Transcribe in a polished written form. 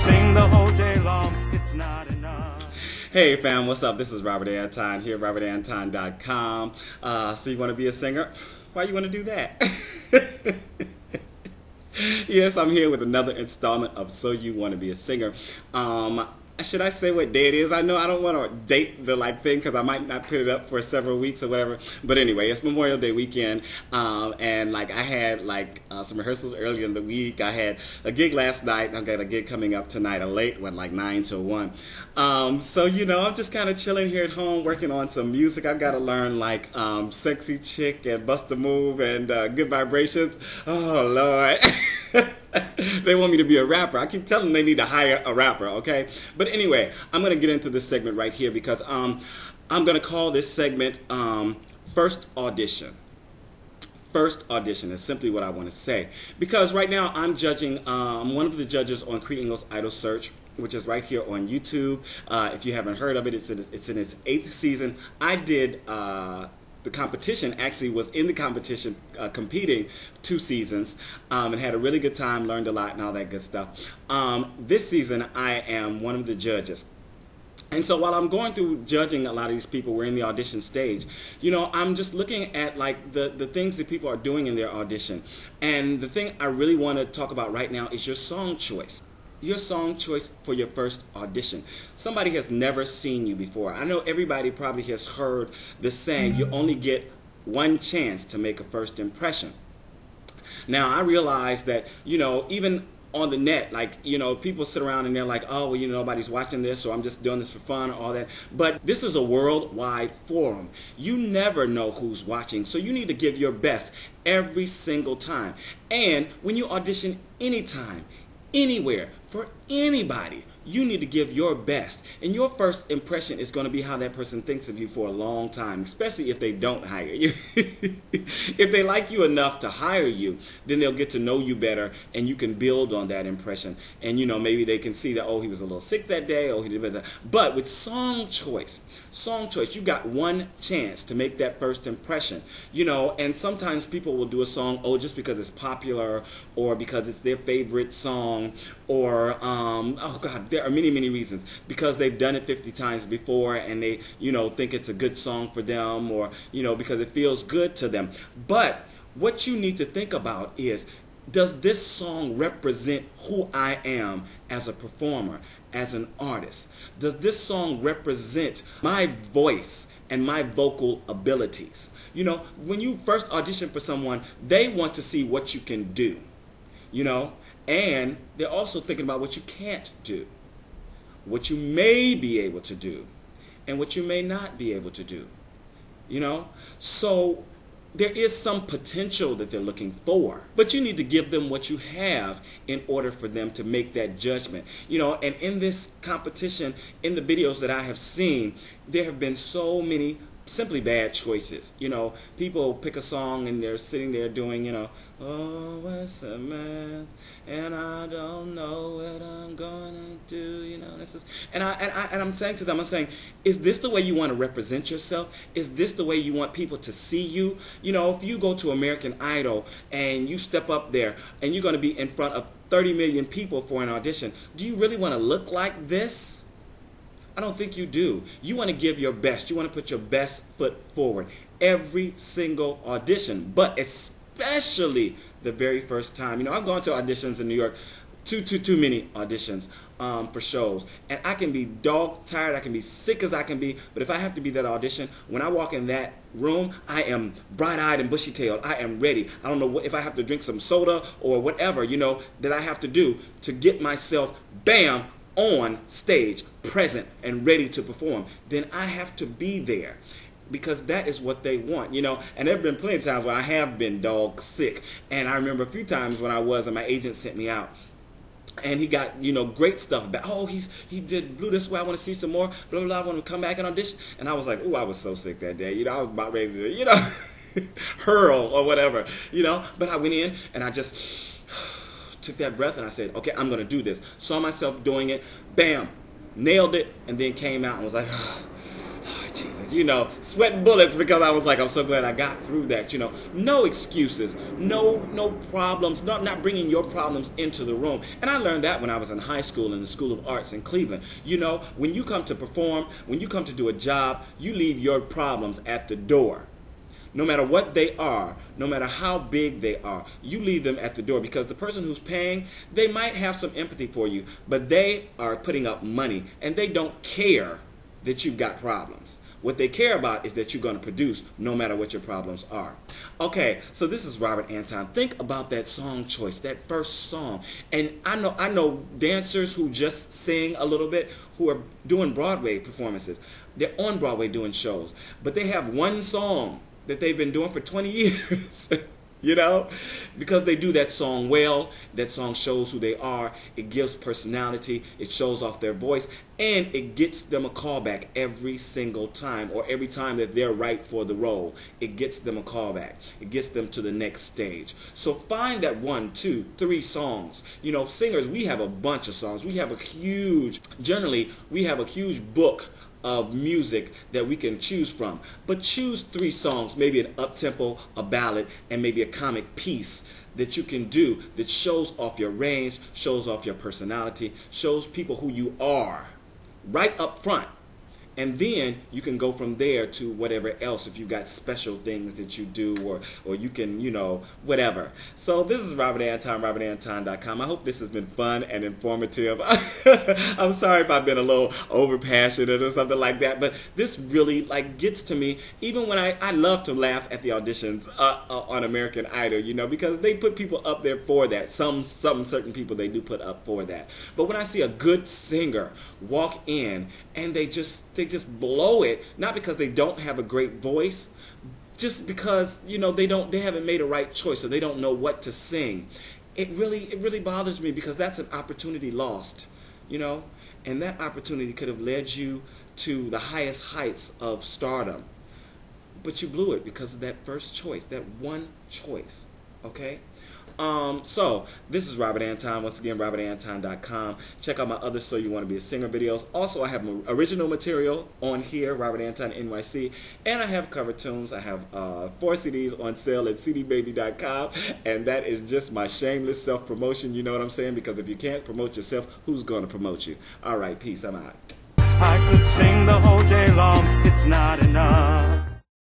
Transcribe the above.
sing the whole day long, it's not enough. Hey fam, what's up? This is Robert Anton here, robertantonnyc.com. So you want to be a singer? Why you want to do that? Yes, I'm here with another installment of So You Want to Be a Singer. Should I say what day it is? I know I don't want to date the thing because I might not put it up for several weeks or whatever. But anyway, it's Memorial Day weekend, and I had some rehearsals earlier in the week. I had a gig last night, and I've got a gig coming up tonight, a late one, 9 to 1. So I'm just kind of chilling here at home, working on some music. I've got to learn Sexy Chick and Bust a Move and Good Vibrations. Oh Lord. They want me to be a rapper. I keep telling them they need to hire a rapper, okay? But anyway, I'm going to get into this segment right here because I'm going to call this segment First Audition. First Audition is simply what I want to say. Because right now I'm judging, I'm one of the judges on Creed English Idol Search, which is right here on YouTube. If you haven't heard of it, it's in its 8th season. I did... the competition, actually was in the competition competing 2 seasons and had a really good time, learned a lot and all that good stuff. This season I am one of the judges. And so while I'm going through judging a lot of these people, we're in the audition stage, I'm just looking at the things that people are doing in their audition. And the thing I really want to talk about right now is your song choice. Your song choice for your first audition. Somebody has never seen you before. I know everybody probably has heard the saying, you only get one chance to make a first impression. Now, I realize that, even on the net, people sit around and they're like, oh, well, nobody's watching this, so I'm just doing this for fun, all that. But this is a worldwide forum. You never know who's watching, so you need to give your best every single time. And when you audition anytime, anywhere, for anybody, you need to give your best. And your first impression is going to be how that person thinks of you for a long time, especially if they don't hire you. If they like you enough to hire you, then they'll get to know you better, and you can build on that impression. And, maybe they can see that, oh, he was a little sick that day, oh, he did better. But with song choice, you got one chance to make that first impression. And sometimes people will do a song, just because it's popular, or because it's their favorite song, or, oh God, there are many, many reasons. Because they've done it 50 times before, and they, think it's a good song for them, or, because it feels good to them. But what you need to think about is, does this song represent who I am as a performer, as an artist? Does this song represent my voice and my vocal abilities? When you first audition for someone, they want to see what you can do, and they're also thinking about what you can't do, what you may be able to do, and what you may not be able to do, So there is some potential that they're looking for, but you need to give them what you have in order for them to make that judgment. And in this competition, in the videos that I have seen, there have been so many simply bad choices. People pick a song and they're sitting there doing, oh, what's a mess, and I don't know what I'm gonna do, this is, and I'm saying to them, is this the way you want to represent yourself? Is this the way you want people to see you? If you go to American Idol and you step up there and you're going to be in front of 30 million people for an audition, do you really want to look like this? I don't think you do. You want to give your best. You want to put your best foot forward every single audition, but especially the very first time. I've gone to auditions in New York, too many auditions for shows, and I can be dog tired, I can be sick as I can be, but if I have to be that audition, when I walk in that room, I am bright-eyed and bushy-tailed. I am ready. I don't know if I have to drink some soda or whatever, that I have to do to get myself, bam, on stage, present and ready to perform. Then I have to be there, because that is what they want, And there have been plenty of times where I have been dog sick, and I remember a few times when I was, and my agent sent me out, and he got, great stuff back. Oh, he did blew this way. I want to see some more. Blah, blah, blah. I want to come back and audition. And I was like, oh, I was so sick that day. I was about ready to, hurl or whatever, But I went in and I just took that breath and I said, okay, I'm going to do this. Saw myself doing it. Bam. Nailed it. And then came out and was like, oh, Jesus. sweating bullets because I was like, I'm so glad I got through that, No excuses, no problems, not bringing your problems into the room. And I learned that when I was in high school in the School of Arts in Cleveland. When you come to perform, when you come to do a job, you leave your problems at the door. No matter what they are, no matter how big they are, you leave them at the door, because the person who's paying, they might have some empathy for you, but they are putting up money and they don't care that you've got problems. What they care about is that you're going to produce no matter what your problems are. Okay, so this is Robert Anton. Think about that song choice, that first song. And I know dancers who just sing a little bit, who are doing Broadway performances. They're on Broadway doing shows, but they have one song that they've been doing for 20 years, because they do that song well. That song shows who they are. It gives personality. It shows off their voice, and it gets them a callback every single time, or every time that they're right for the role. It gets them a callback. It gets them to the next stage. So find that 1, 2, 3 songs. Singers, we have a bunch of songs. Generally, we have a huge book of music that we can choose from. But choose 3 songs, maybe an up-tempo, a ballad, and maybe a comic piece that you can do that shows off your range, shows off your personality, shows people who you are right up front. And then you can go from there to whatever else, if you've got special things that you do, or you can, whatever. So this is Robert Anton, robertantonnyc. I hope this has been fun and informative. I'm sorry if I've been a little over passionate or something like that, but this really gets to me. Even when I love to laugh at the auditions on American Idol, because they put people up there for that. Some certain people they do put up for that. But when I see a good singer walk in and they just blow it, not because they don't have a great voice, just because they haven't made a right choice, or they don't know what to sing. It really bothers me, because that's an opportunity lost, and that opportunity could have led you to the highest heights of stardom, but you blew it because of that first choice, that one choice. Okay. So this is Robert Anton. Once again, robertantonnyc. Check out my other So You Want to Be a Singer videos. Also, I have original material on here, Robert Anton NYC, and I have cover tunes. I have 4 CDs on sale at cdbaby.com, and that is just my shameless self-promotion. You know what I'm saying? Because if you can't promote yourself, who's going to promote you? All right, peace. I'm out. I could sing the whole day long, it's not enough.